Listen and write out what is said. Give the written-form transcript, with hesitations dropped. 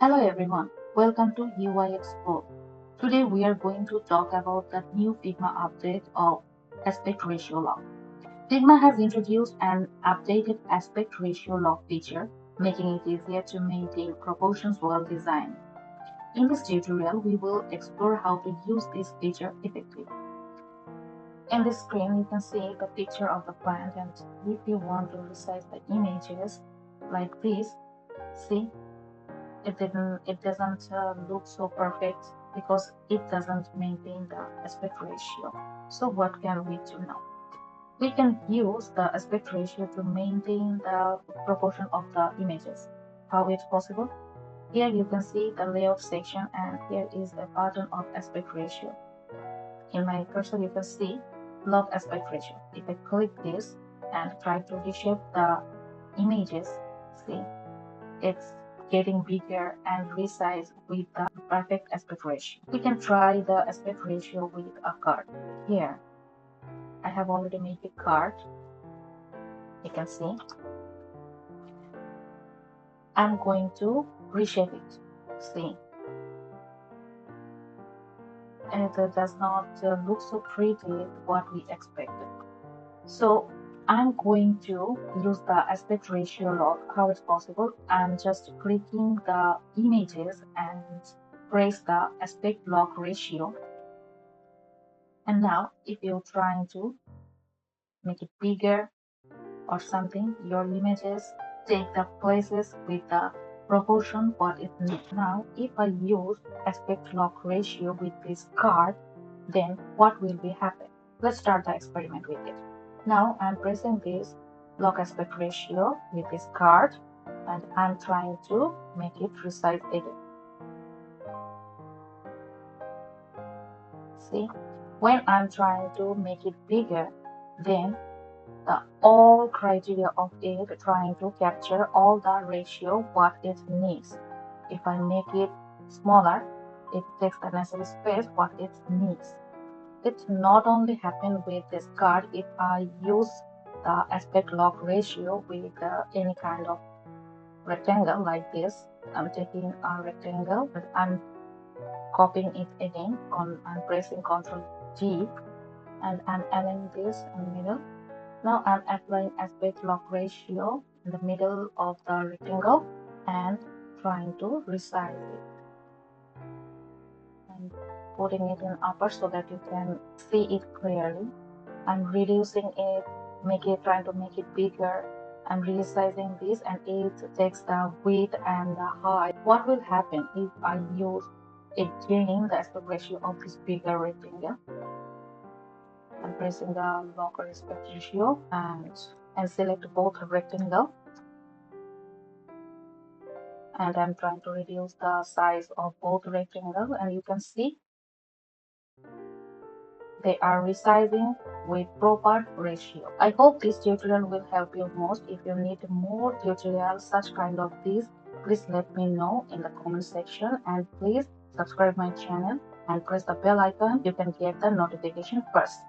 Hello everyone, welcome to UI Explore. Today we are going to talk about the new Figma update of aspect ratio lock. Figma has introduced an updated aspect ratio lock feature, making it easier to maintain proportions while designing. In this tutorial, we will explore how to use this feature effectively. In this screen, you can see the picture of the plant, and if you want to resize the images like this, see it doesn't look so perfect because it doesn't maintain the aspect ratio. So what can we do now? We can use the aspect ratio to maintain the proportion of the images. How it's possible? Here you can see the layout section, and here is a button of aspect ratio. In my cursor you can see log aspect ratio. If I click this and try to reshape the images, see it's getting bigger and resize with the perfect aspect ratio. We can try the aspect ratio with a card. Here, I have already made a card. You can see. I'm going to reshape it. See, and it does not look so pretty what we expected. So I'm going to use the aspect ratio log. How it's possible? I'm just clicking the images and press the aspect log ratio. And now if you're trying to make it bigger or something, your images take the places with the proportion what it needs. Now if I use aspect log ratio with this card, then what will be happen? Let's start the experiment with it. Now I'm pressing this log aspect ratio with this card, and I'm trying to make it resize again. See, when I'm trying to make it bigger, then the all criteria of it trying to capture all the ratio what it needs. If I make it smaller, it takes the necessary space what it needs. It not only happen with this card. If I use the aspect log ratio with any kind of rectangle like this, I'm taking a rectangle, but I'm copying it again. I'm pressing Ctrl G, and I'm aligning this in the middle. Now I'm applying aspect log ratio in the middle of the rectangle and trying to resize it. I'm putting it in upper so that you can see it clearly. I'm reducing it, trying to make it bigger. I'm resizing this, and it takes the width and the height. What will happen if I use again the aspect ratio of this bigger rectangle? I'm pressing the local aspect ratio and select both rectangle, and I'm trying to reduce the size of both rectangle, and you can see they are resizing with proper ratio. I hope this tutorial will help you most. If you need more tutorials such kind of this, please let me know in the comment section, and please subscribe my channel and press the bell icon. You can get the notification first.